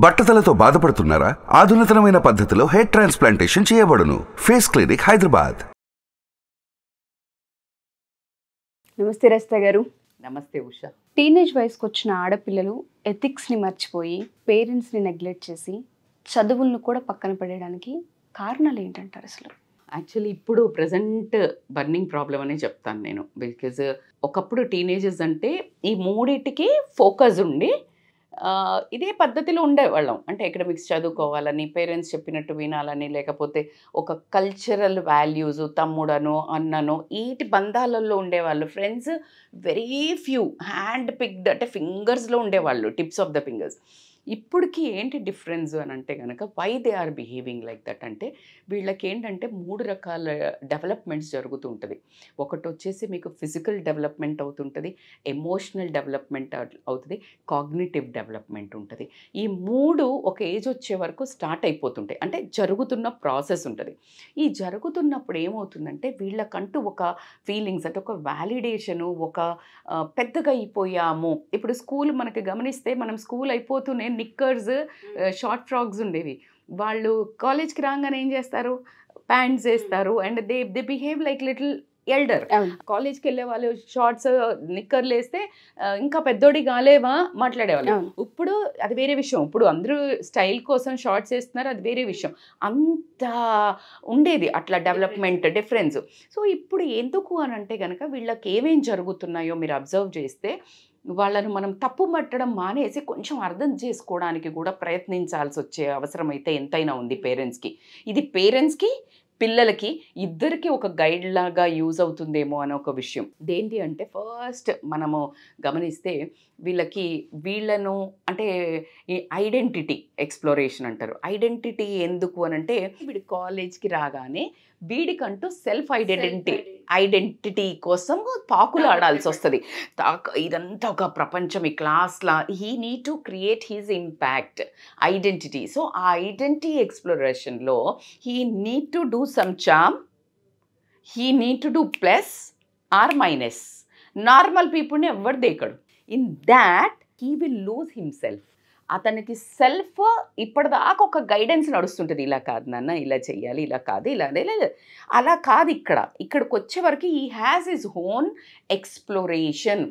బట్టతలతో బాధపడుతున్నారా? ఆధునితనమైన పద్ధతిలో hair transplantation చేయబడును. Face clinic, Hyderabad. నమస్తే రస్తా గారు. నమస్తే ఉషా. టీనేజ్ వయసుకు వచ్చిన ఆడపిల్లలు ఎథిక్స్ని మర్చిపోయి పేరెంట్స్ని నెగ్లెక్ట్ చేసి చదువులను కూడా పక్కన పడేయడానికి కారణాలు ఏంటంటారు అసలు? యాక్చువల్లీ ఇప్పుడు ప్రజెంట్ బర్నింగ్ ప్రాబ్లం అనే చెప్తాను నేను. బికాజ్ ఒకప్పుడు టీనేజర్స్ అంటే ఈ మూడింటికి ఫోకస్ ఉండి ఇదే పద్ధతిలో ఉండేవాళ్ళం. అంటే ఎకడమిక్స్ చదువుకోవాలని, పేరెంట్స్ చెప్పినట్టు వినాలని, లేకపోతే ఒక కల్చరల్ వాల్యూస్, తమ్ముడనో అన్ననో వీటి బంధాలలో ఉండేవాళ్ళు. Friends very few, hand picked అంటే ఫింగర్స్లో ఉండేవాళ్ళు, టిప్స్ ఆఫ్ ద ఫింగర్స్. ఇప్పటికి ఏంటి డిఫరెన్స్ అని అంటే కనుక why they are behaving like that అంటే వీళ్ళకి ఏంటంటే 3 రకాల డెవలప్మెంట్స్ జరుగుతూ ఉంటుంది. ఒకటి వచ్చేసి మీకు ఫిజికల్ డెవలప్మెంట్ అవుతుంటుంది, ఎమోషనల్ డెవలప్మెంట్ అవుతుంది, కాగ్నిటివ్ డెవలప్మెంట్ ఉంటుంది. ఈ 3 ఒక ఏజ్ వచ్చే వరకు స్టార్ట్ అయిపోతుంటాయి. అంటే జరుగుతున్న ప్రాసెస్ ఉంటుంది. ఈ జరుగుతున్నప్పుడు ఏమవుతుందంటే వీళ్ళకంటూ ఒక ఫీలింగ్స్ అంటే ఒక వ్యాలిడేషను, ఒక పెద్దగా అయిపోయాము. ఇప్పుడు స్కూల్ మనకి గమనిస్తే మనం స్కూల్ అయిపోతూనే నిక్కర్స్, షార్ట్ ఫ్రాక్స్ ఉండేవి. వాళ్ళు కాలేజ్కి రాగానే ఏం చేస్తారు? ప్యాంట్స్ వేస్తారు and they behave like little elder. కాలేజ్కి వెళ్ళే వాళ్ళు షార్ట్స్, నిక్కర్లు వేస్తే ఇంకా పెద్దోడి కాలేవా మాట్లాడేవాళ్ళు. ఇప్పుడు అది వేరే విషయం. ఇప్పుడు అందరూ స్టైల్ కోసం షార్ట్స్ వేస్తున్నారు, అది వేరే విషయం. అంత ఉండేది అట్లా డెవలప్మెంట్ డిఫరెన్స్. సో ఇప్పుడు ఎందుకు అని అంటే కనుక వీళ్ళకి ఏమేం జరుగుతున్నాయో మీరు అబ్జర్వ్ చేస్తే వాళ్ళను మనం తప్పు పట్టడం మానేసి కొంచెం అర్థం చేసుకోవడానికి కూడా ప్రయత్నించాల్సి వచ్చే అవసరం అయితే ఎంతైనా ఉంది పేరెంట్స్కి. ఇది పేరెంట్స్కి, పిల్లలకి ఇద్దరికి ఒక గైడ్ లాగా యూజ్ అవుతుందేమో అని ఒక విషయం. దేంటి అంటే ఫస్ట్ మనము గమనిస్తే వీళ్ళను అంటే ఈ ఐడెంటిటీ ఎక్స్ప్లోరేషన్ అంటారు. ఐడెంటిటీ ఎందుకు అని అంటే వీడి కాలేజ్కి రాగానే వీడికంటూ సెల్ఫ్ ఐడెంటిటీ కోసం పాకులు ఆడాల్సి వస్తుంది. ఇదంతా ఒక ప్రపంచం, ఈ క్లాస్లా he need to create his impact identity. So ఆ ఐడెంటిటీ ఎక్స్ప్లోరేషన్లో he need to do some charm, he need to do plus or minus. Normal పీపుల్ని ఎవరు దేకడు. In that he will lose himself. అతనికి సెల్ఫ్ ఇప్పటిదాకా ఒక గైడెన్స్ నడుస్తుంటుంది. ఇలా కాదు నాన్న, ఇలా చెయ్యాలి, ఇలా కాదు, ఇలా అలా కాదు. ఇక్కడికి వచ్చే వరకు ఈ హ్యాస్ హిజ్ ఓన్ ఎక్స్ప్లోరేషన్.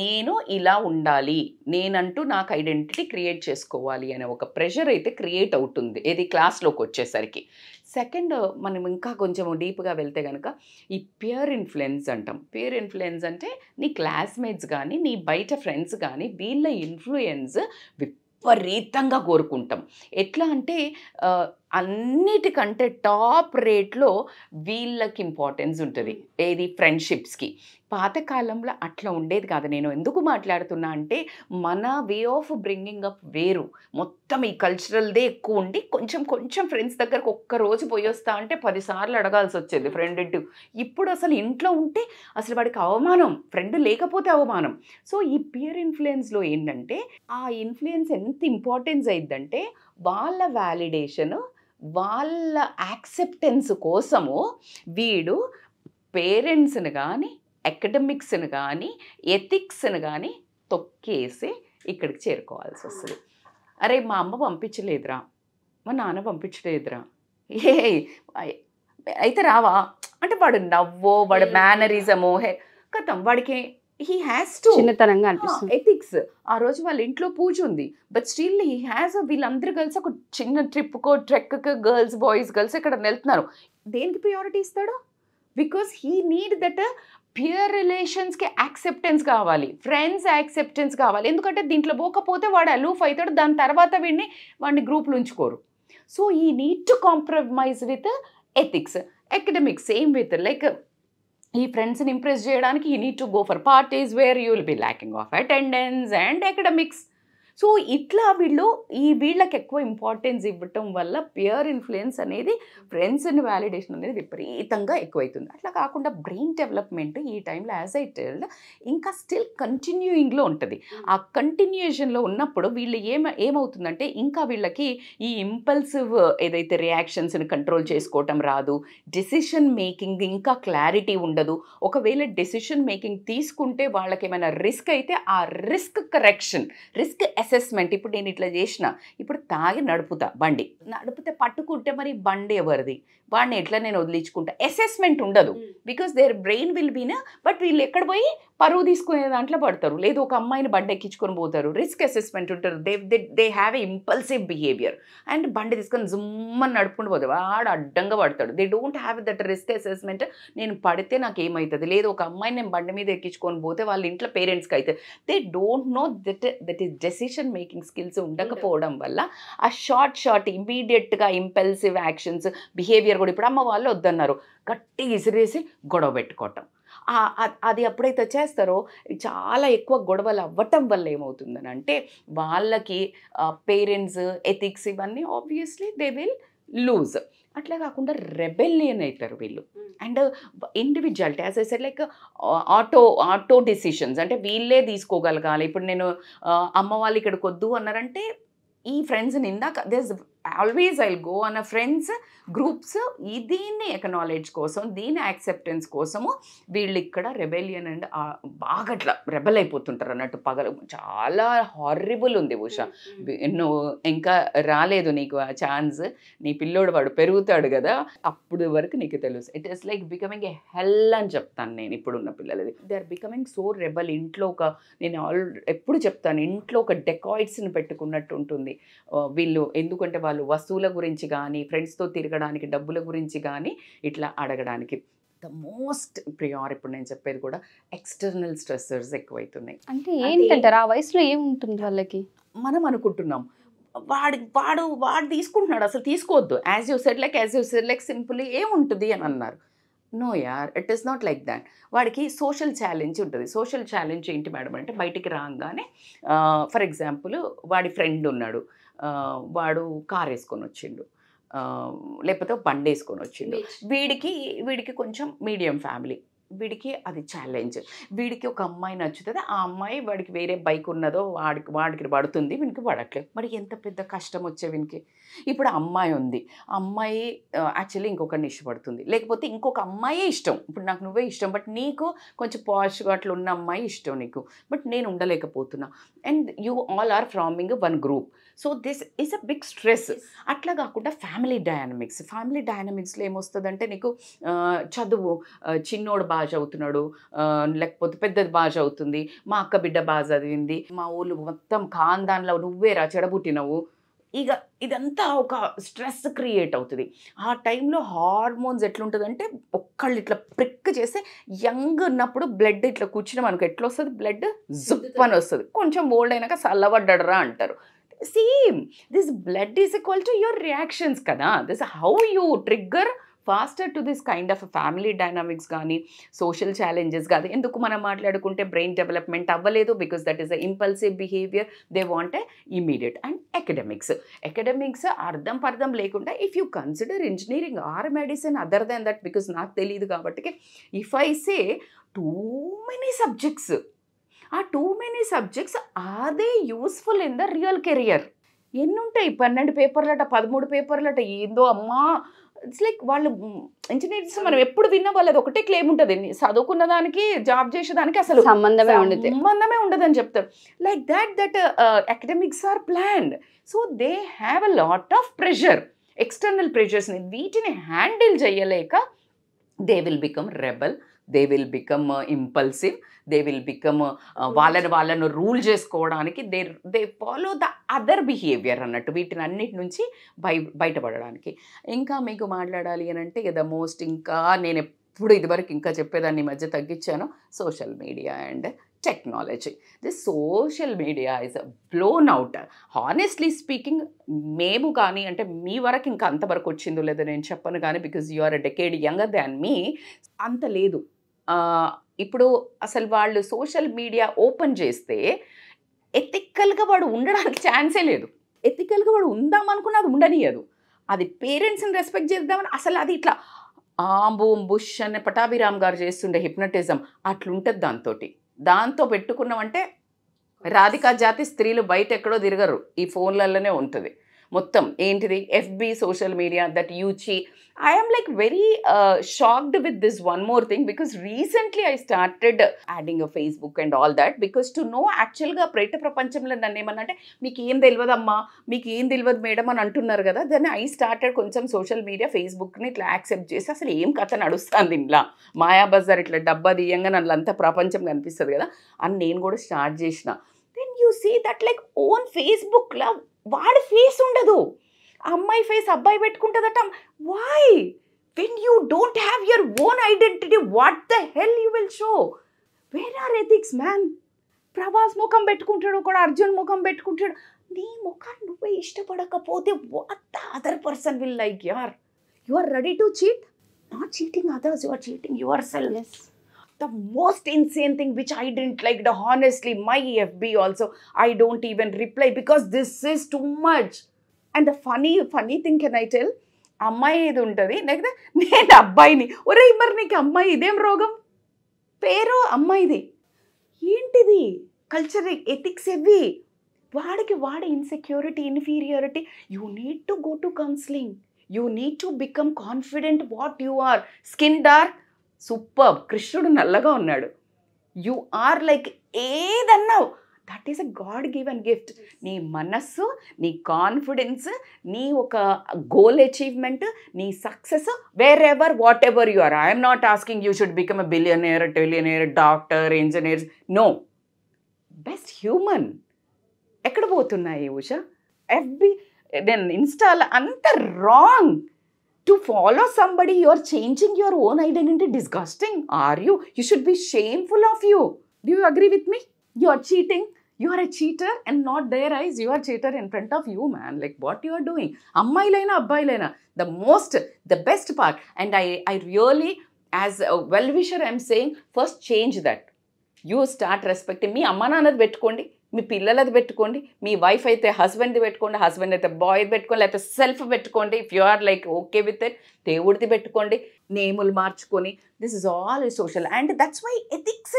నేను ఇలా ఉండాలి, నేనంటూ నాకు ఐడెంటిటీ క్రియేట్ చేసుకోవాలి అనే ఒక ప్రెషర్ అయితే క్రియేట్ అవుతుంది ఏది క్లాస్లోకి వచ్చేసరికి. సెకండ్, మనం ఇంకా కొంచెం డీప్గా వెళ్తే కనుక ఈ పియర్ ఇన్ఫ్లుయెన్స్ అంటాం. పియర్ ఇన్ఫ్లుయెన్స్ అంటే నీ క్లాస్మేట్స్ కానీ, నీ బయట ఫ్రెండ్స్ కానీ, వీళ్ళ ఇన్ఫ్లుయెన్స్ విపరీతంగా కోరుకుంటాం. ఎట్లా అంటే అన్నిటికంటే టాప్ రేట్లో వీళ్ళకి ఇంపార్టెన్స్ ఉంటుంది ఏది ఫ్రెండ్షిప్స్కి. పాతకాలంలో అట్లా ఉండేది కాదు. నేను ఎందుకు మాట్లాడుతున్నా అంటే మన వే ఆఫ్ బ్రింగింగ్ అప్ వేరు. మొత్తం ఈ కల్చరల్దే ఎక్కువ ఉండి కొంచెం ఫ్రెండ్స్ దగ్గరకు ఒక్కరోజు పోయి వస్తా అంటే 10 సార్లు అడగాల్సి వచ్చేది ఫ్రెండ్ ఇంటూ. ఇప్పుడు అసలు ఇంట్లో ఉంటే అసలు వాడికి అవమానం, ఫ్రెండ్ లేకపోతే అవమానం. సో ఈ పియర్ ఇన్ఫ్లుయెన్స్లో ఏంటంటే ఆ ఇన్ఫ్లుయెన్స్ ఎంత ఇంపార్టెన్స్ అయిందంటే వాళ్ళ వ్యాలిడేషను, వాళ్ళ యాక్సెప్టెన్స్ కోసము వీడు పేరెంట్స్ని కానీ, అకాడమిక్స్ని కానీ, ఎథిక్స్ని కానీ తొక్కేసి ఇక్కడికి చేరుకోవాల్సి వస్తుంది. అరే మా అమ్మ పంపించలేదురా, మా నాన్న పంపించలేదురా, అయితే రావా అంటే వాడు నవ్వో, వాడు మేనరిజమో కథం వాడికి హీ హ్యాస్ టు చిన్నతనంగా అనిపిస్తుంది. ఎథిక్స్ ఆ రోజు వాళ్ళ ఇంట్లో పూజ ఉంది, బట్ స్టిల్ హీ హ్యాస్ వీళ్ళందరూ కలిసి ఒక చిన్న ట్రిప్కో, ట్రెక్కో, గర్ల్స్ బాయ్స్ ఇక్కడ వెళ్తున్నారు. దేనికి ప్రియారిటీ ఇస్తాడు? Because he need that peer రిలేషన్స్కి యాక్సెప్టెన్స్ కావాలి, ఫ్రెండ్స్ యాక్సెప్టెన్స్ కావాలి. ఎందుకంటే దీంట్లో పోకపోతే వాడు అలూఫ్ అవుతాడు, దాని తర్వాత వాడిని గ్రూప్లు ఉంచుకోరు. సో ఈ need to compromise with ethics. Academics same with like ఈ ఫ్రెండ్స్ని ఇంప్రెస్ చేయడానికి you need to go for parties where you will be lacking of attendance and academics. So ఇట్లా వీళ్ళకి ఎక్కువ ఇంపార్టెన్స్ ఇవ్వటం వల్ల పియర్ ఇన్ఫ్లుయెన్స్ అనేది, ఫ్రెండ్స్ అండ్ వ్యాలిడేషన్ అనేది విపరీతంగా ఎక్కువైతుంది. అట్లా కాకుండా బ్రెయిన్ డెవలప్మెంట్ ఈ టైంలో యాజ్ ఐ టెల్డ్ ఇంకా స్టిల్ కంటిన్యూయింగ్లో ఉంటుంది. ఆ కంటిన్యూయేషన్లో ఉన్నప్పుడు వీళ్ళు ఏమవుతుందంటే ఇంకా వీళ్ళకి ఈ ఇంపల్సివ్ ఏదైతే రియాక్షన్స్ని కంట్రోల్ చేసుకోవటం రాదు, డెసిషన్ మేకింగ్ ఇంకా క్లారిటీ ఉండదు. ఒకవేళ డెసిషన్ మేకింగ్ తీసుకుంటే వాళ్ళకి ఏమైనా రిస్క్ అయితే ఆ రిస్క్ కరెక్షన్, రిస్క్ అసెస్మెంట్, ఇప్పుడు నేను ఇట్లా చేసిన, ఇప్పుడు తాగి నడుపుతా బండి, నడిపితే పట్టుకుంటే మరి బండి ఎవరిది, వాడిని ఎట్లా నేను వదిలించుకుంటా, అసెస్మెంట్ ఉండదు. బికాస్ దేర్ బ్రెయిన్ విల్ బీనా, బట్ వీళ్ళు ఎక్కడ పోయి పరువు తీసుకునే దాంట్లో పడతారు. లేదు ఒక అమ్మాయిని బండి ఎక్కించుకొని పోతారు, రిస్క్ అసెస్మెంట్ ఉంటారు. They have a impulsive behaviour and బండి తీసుకొని జుమ్మని నడుపుకుంటూ పోతారు, వాడు అడ్డంగా పడతాడు. They don't have that risk assessment, నేను పడితే నాకు ఏమవుతుంది. లేదు ఒక అమ్మాయిని నేను బండి మీద ఎక్కించుకొని పోతే వాళ్ళ ఇంట్లో పేరెంట్స్కి అయితే they don't know that is decision making skills ఉండకపోవడం వల్ల ఆ షార్ట్ ఇమీడియట్గా ఇంపల్సివ్ యాక్షన్స్ బిహేవియర్ కూడా. ఇప్పుడు అమ్మ వాళ్ళు వద్దన్నారు, గట్టి ఇసిరేసి గొడవ పెట్టుకోవటం, అది ఎప్పుడైతే చేస్తారో చాలా ఎక్కువ గొడవలు అవ్వటం వల్ల ఏమవుతుందని అంటే వాళ్ళకి పేరెంట్స్ ఎథిక్స్ ఇవన్నీ ఆబ్వియస్లీ దే విల్ లూజ్. అట్లా కాకుండా రెబెలియన్ అవుతారు వీళ్ళు. And individuality as I said like auto decisions అంటే వీళ్ళే తీసుకోగలగాలి. ఇప్పుడు నేను అమ్మ వాళ్ళు ఇక్కడికి వద్దు అన్నారంటే ఈ ఫ్రెండ్స్ని ఇందాక దిస్ ఆల్వేస్ ఐ గో అన్న ఫ్రెండ్స్ గ్రూప్స్ దీన్ని ఎకనాలెడ్జ్ కోసం, దీని యాక్సెప్టెన్స్ కోసము వీళ్ళు ఇక్కడ రెబెలియన్ అండ్ బాగా అట్లా రెబెల్ అయిపోతుంటారు అన్నట్టు. చాలా హారిబుల్ ఉంది ఉషా. నువ్వు ఇంకా రాలేదు నీకు ఆ ఛాన్స్, నీ పిల్లోడు వాడు పెరుగుతాడు కదా అప్పుడు వరకు నీకు తెలుసు. It is like becoming a hell అని చెప్తాను నేను ఇప్పుడున్న పిల్లలది. They are becoming so rebel. ఇంట్లో నేను ఎప్పుడు చెప్తాను, ఇంట్లో ఒక డెకాయిడ్స్ని పెట్టుకున్నట్టు ఉంటుంది వీళ్ళు. ఎందుకంటే వాళ్ళు వస్తువుల గురించి కానీ, ఫ్రెండ్స్తో తిరగడానికి, డబ్బుల గురించి కానీ ఇట్లా అడగడానికి. ద మోస్ట్ ప్రియార్ ఇప్పుడు నేను చెప్పేది కూడా ఎక్స్టర్నల్ స్ట్రెస్సర్స్ ఎక్కువైతున్నాయి. అంటే ఏంటంటారు ఆ వయసులో ఏముంటుంది వాళ్ళకి? మనం అనుకుంటున్నాం వాడు తీసుకుంటున్నాడు, అసలు తీసుకోవద్దు. As you said like simply ఏముంటుంది అని అన్నారు. నో యార్, it is not like that. వాడికి సోషల్ ఛాలెంజ్ ఉంటుంది. సోషల్ ఛాలెంజ్ ఏంటి మేడం అంటే బయటికి రాగానే ఫర్ ఎగ్జాంపుల్ వాడి ఫ్రెండ్ ఉన్నాడు, వాడు కార్ వేసుకొని వచ్చిండు, లేకపోతే బండి వేసుకొని వచ్చిండు. వీడికి కొంచెం మీడియం ఫ్యామిలీ, వీడికి అది ఛాలెంజ్. వీడికి ఒక అమ్మాయి నచ్చుతుంది, ఆ అమ్మాయి వాడికి వేరే బైక్ ఉన్నదో వాడికి పడుతుంది, వీనికి పడట్లేదు. మరి ఎంత పెద్ద కష్టం వచ్చే వీనికి. ఇప్పుడు అమ్మాయి ఉంది, అమ్మాయి యాక్చువల్లీ ఇంకొకరిని ఇష్టపడుతుంది, లేకపోతే ఇంకొక అమ్మాయే ఇష్టం. ఇప్పుడు నాకు నువ్వే ఇష్టం, బట్ నీకు కొంచెం పాష్గా అట్లా ఉన్న అమ్మాయి ఇష్టం నీకు, బట్ నేను ఉండలేకపోతున్నా. And you all are framing one group. So this is a big stress. అట్లా కాకుండా ఫ్యామిలీ డైనమిక్స్లో ఏమొస్తుందంటే నీకు చదువు, చిన్నోడు బాగా చదువుతున్నాడు, లేకపోతే పెద్దది బాగా చదువుతుంది, మా అక్క బిడ్డ బాగా చదివింది, మా ఊళ్ళు మొత్తం ఖాందాన్లో నువ్వేరా చెడబుట్టినవు, ఇక ఇదంతా ఒక స్ట్రెస్ క్రియేట్ అవుతుంది. ఆ టైంలో హార్మోన్స్ ఎట్లుంటుందంటే ఒక్కళ్ళు ఇట్లా ప్రిక్ చేస్తే యంగ్ ఉన్నప్పుడు బ్లడ్ ఇట్లా కూర్చుని మనకు ఎట్లా వస్తుంది, బ్లడ్ జుప్ అని వస్తుంది. కొంచెం ఓల్డ్ అయినాక చల్లబడ్డరా అంటారు. Same this blood is equal to your reactions కదా. This how you trigger faster to this kind of family dynamics కానీ సోషల్ ఛాలెంజెస్ కాదు. ఎందుకు మనం మాట్లాడుకుంటే బ్రెయిన్ డెవలప్మెంట్ అవ్వలేదు, because that is a impulsive behaviour, they want a immediate. And academics అర్థం లేకుండా if you consider engineering or medicine other than that, because నాకు తెలియదు కాబట్టి if I say too many subjects, ఆ too many subjects are they useful in the real career. ఎన్నుంటాయి 12 పేపర్లట 13 పేపర్లట, ఏందో అమ్మా. ఇట్స్ లైక్ వాళ్ళు ఇంజనీర్స్ మనం ఎప్పుడు విన్నా వాళ్ళది ఒకటే క్లెయిమ్ ఉంటుంది, చదువుకున్న దానికి జాబ్ చేసేదానికి అసలు సంబంధమే ఉండదని చెప్తారు. Like that academics are planned. So they have a lot of pressure, external ప్రెషర్స్ని. వీటిని హ్యాండిల్ చేయలేక they will become rebel, they will become impulsive, they will become వాళ్ళను రూల్ చేసుకోవడానికి they follow the other behaviour అన్నట్టు. వీటిని అన్నిటి నుంచి బయటపడడానికి. ఇంకా మీకు మాట్లాడాలి అని అంటే ద మోస్ట్, ఇంకా నేను ఎప్పుడు ఇదివరకు ఇంకా చెప్పేదాన్ని మధ్య తగ్గించాను, social media and technology. This social media is blown out. Honestly speaking మేము కానీ అంటే మీ వరకు ఇంకా అంతవరకు వచ్చిందో లేదో నేను చెప్పను కానీ, because you are a decade younger than me, అంత లేదు. ఇప్పుడు అసలు వాళ్ళు సోషల్ మీడియా ఓపెన్ చేస్తే ఎథికల్గా వాడు ఉండడానికి ఛాన్సే లేదు. ఎథికల్గా వాడు ఉందామనుకున్న అది ఉండనియదు. అది పేరెంట్స్ని రెస్పెక్ట్ చేద్దామని అసలు అది ఇట్లా బూమ్ బుష్ అనే పటాభిరామ్ గారు చేస్తుండే హిప్నటిజం అట్లుంటుంది. దాంతో పెట్టుకున్నామంటే రాధికా జాతి స్త్రీలు బయట ఎక్కడో తిరగరు, ఈ ఫోన్లలోనే ఉంటుంది. మొత్తం ఏంటిది FB social media that యూచి I am like very shocked with this one more thing because recently I started adding a Facebook and all that because to know actually గా బయట ప్రపంచంలో నన్ను ఏమన్నంటే మీకు ఏం తెలియదమ్మా మీకు ఏం తెలియదు మేడం అని అంటున్నారు కదా. దెన్ ఐ స్టార్టెడ్ కొంచెం సోషల్ మీడియా ఫేస్బుక్ని ఇట్లా యాక్సెప్ట్ చేసి అసలు ఏం కథ నడుస్తుంది ఇంట్లో మాయాబజార్ ఇట్లా డబ్బా దియంగా నన్ను అంతా ప్రపంచం కనిపిస్తుంది కదా అని నేను కూడా స్టార్ట్ చేసిన. Then you see that like own ఫేస్బుక్లో వాడి ఫేస్ ఉండదు, అమ్మాయి ఫేస్ అబ్బాయి పెట్టుకుంటుందట. Why when you don't have your own identity what the hell you will show? Where are ethics man? Prabhas ముఖం పెట్టుకుంటాడు, ఒకడు అర్జున్ ముఖం పెట్టుకుంటాడు. నీ ముఖాన్ని నువ్వే ఇష్టపడకపోతే what the other person will like? You are ready to cheat, not cheating others, you are cheating your self. The most insane thing which I didn't like, honestly, my FB also, I don't even reply because this is too much. And the funny thing can I tell, అమ్మాయి ఇది ఉంటుంది లేకపోతే నేను అబ్బాయిని, ఒరే మరి నీకు అమ్మాయి ఇదేం రోగం, పేరు అమ్మాయిది, ఏంటిది కల్చర్ ఎథిక్స్ ఇవి? వాడికి వాడి insecurity inferiority. You need to go to counselling, you need to become confident what you are. Skin dark super, కృష్ణుడు నల్లగా ఉన్నాడు, యు ఆర్ లైక్ ఏదన్నావు, that is a god given gift. నీ మనస్సు, నీ కాన్ఫిడెన్స్, నీ ఒక గోల్ అచీవ్మెంట్, నీ success wherever whatever you are. I'm not asking you should become a billionaire, trillionaire, doctor, engineer, no, best human. ఎక్కడ పోతున్నాయి Usha? FB నేను ఇన్స్టాలో అంత wrong. To follow somebody, you are changing your own identity. Disgusting. Are you? You should be shameful of you. Do you agree with me? You are cheating. You are a cheater and not their eyes. You are cheater in front of you, man. Like what you are doing. Ammayilaina, abbayilena. The best part. And I really, as a well-wisher, I am saying, first change that. You start respecting me. Amma nanadi pettukondi. మీ పిల్లలది పెట్టుకోండి, మీ wife అయితే హస్బెండ్ది పెట్టుకోండి, husband అయితే బాయ్ది పెట్టుకోండి, లేకపోతే self పెట్టుకోండి. If you are like okay with it, దేవుడిది పెట్టుకోండి, నేములు మార్చుకొని. This is all social. And that's why ethics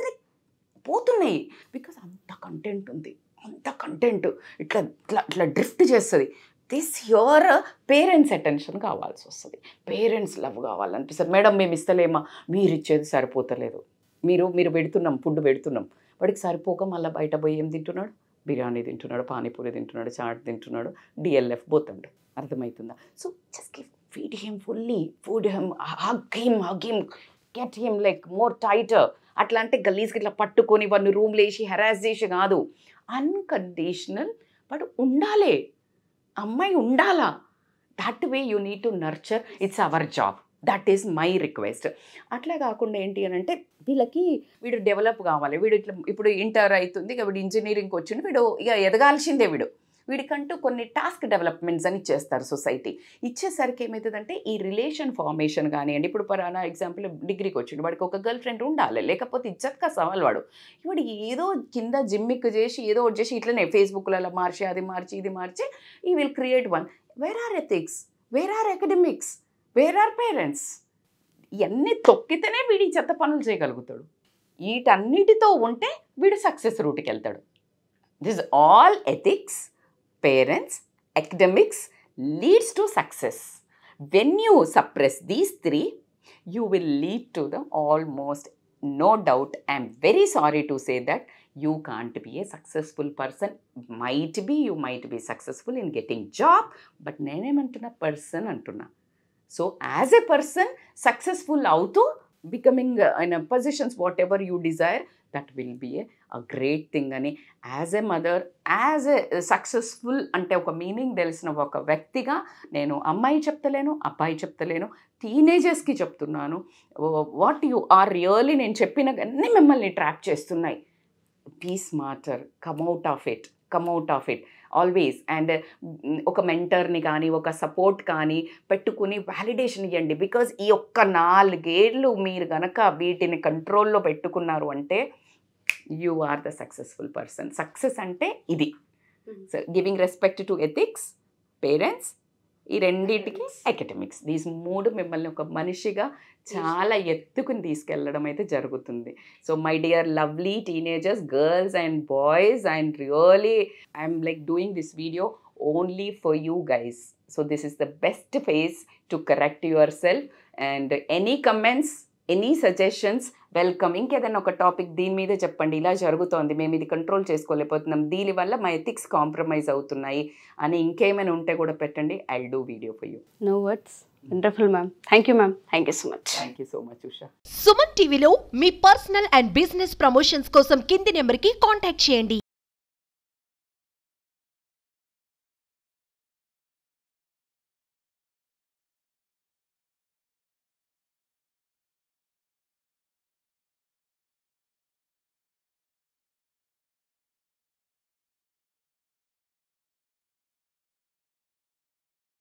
పోతున్నాయి, బికాస్ అంత కంటెంట్ ఉంది, అంత కంటెంట్ ఇట్లా ఇట్లా ఇట్లా డ్రిఫ్ట్ చేస్తుంది. దిస్ యువర్ పేరెంట్స్ అటెన్షన్ కావాల్సి వస్తుంది, పేరెంట్స్ లవ్ కావాలనిపిస్తుంది. మేడం మేము ఇస్తలేమా, మీరు ఇచ్చేది సరిపోతలేదు, మీరు పెడుతున్నాం, ఫుడ్ పెడుతున్నాం, వాడికి సరిపోక మళ్ళీ బయట పోయి ఏం తింటున్నాడు, బిర్యానీ తింటున్నాడు, పానీపూరి తింటున్నాడు, చాట్ తింటున్నాడు, DLF పోతాడు. అర్థమవుతుందా? So just feed him fully, hug him, get him like more tighter. అట్లా అంటే గలీజ్కి ఇట్లా పట్టుకొని వాడిని రూమ్లో వేసి హెరాస్ చేసి కాదు, అన్కండిషనల్ వాడు ఉండాలి, అమ్మాయి ఉండాలా. That way you need to nurture. It's our job. That is my request. అట్లా కాకుండా ఏంటి అని అంటే వీడు డెవలప్ కావాలి, వీడు ఇట్లా ఇప్పుడు ఇంటర్ అవుతుంది, ఇక వీడు ఇంజనీరింగ్కి వచ్చిండు, వీడు ఇక ఎదగాల్సిందే. వీడికంటూ కొన్ని టాస్క్ డెవలప్మెంట్స్ అని ఇచ్చేస్తారు సొసైటీ. ఇచ్చేసరికి ఏమవుతుందంటే ఈ రిలేషన్ ఫార్మేషన్ కానివ్వండి, ఇప్పుడు పరానా ఎగ్జాంపుల్ డిగ్రీకి వచ్చిండు, వాడికి ఒక గర్ల్ ఫ్రెండ్ ఉండాలి, లేకపోతే ఇజ్జత్కా సవాల్. వాడు ఏదో కింద జిమ్మిక్ చేసి ఏదో ఒకటి చేసి ఇట్లనే ఫేస్బుక్లలో మార్చి అది మార్చి ఇది మార్చి ఈ will create one. Where are ethics, where are academics, where are parents? ఇవన్నీ తొక్కితేనే వీడి చెత్త పనులు చేయగలుగుతాడు. వీటన్నిటితో ఉంటే వీడు సక్సెస్ రూట్కి వెళ్తాడు. This all ethics, parents, academics leads to success. When you suppress these three, you will lead to the almost, no doubt, I am very sorry to say that you can't be a successful person. You might be successful in getting job, but nenemantuna person antuna. So as a person successful autu becoming in a positions whatever you desire, that will be a great thing ani. As a mother, as a successful ante oka meaning telisina oka vyaktiga nenu ammayi cheptalenu, abbayi cheptalenu, teenagers ki cheptunnanu. What you are really nenu cheppina ganni mimmalni trap chestunnai. Be smarter, come out of it always. And ఒక మెంటర్ని కానీ ఒక support కానీ పెట్టుకుని validation ఇవ్వండి. Because ఈ ఒక్క 4 ఏళ్ళు మీరు కనుక వీటిని కంట్రోల్లో పెట్టుకున్నారు అంటే you are the successful person. Success అంటే ఇది, giving respect to ethics, parents, ఈ రెండింటికి అకాడమిక్స్. దీస్ 3 మిమ్మల్ని ఒక మనిషిగా చాలా ఎత్తుకుని తీసుకెళ్ళడం అయితే జరుగుతుంది. So my dear lovely teenagers, girls and boys, and really I'm like doing this video only for you guys. So this is the best face to correct your self. And any comments, any suggestions welcome. ఇంకేదైనా ఒక topic దీని మీదే చెప్పండి, ఇలా జరుగుతోంది, మేము ఇది control చేసుకోలేకపోతున్నాం, దీనివల్ల మా ఎథిక్స్ కాంప్రమైజ్ అవుతున్నాయి అని ఇంకేమైనా ఉంటే కూడా పెట్టండి. I will do video for you. No words. Wonderful ma'am. Thank you ma'am. Thank you so much. Thank you so much Usha. Suman టీవీలో మీ పర్సనల్ అండ్ బిజినెస్ ప్రమోషన్స్ కోసం కింది నెంబర్కి కాంటాక్ట్ చేయండి.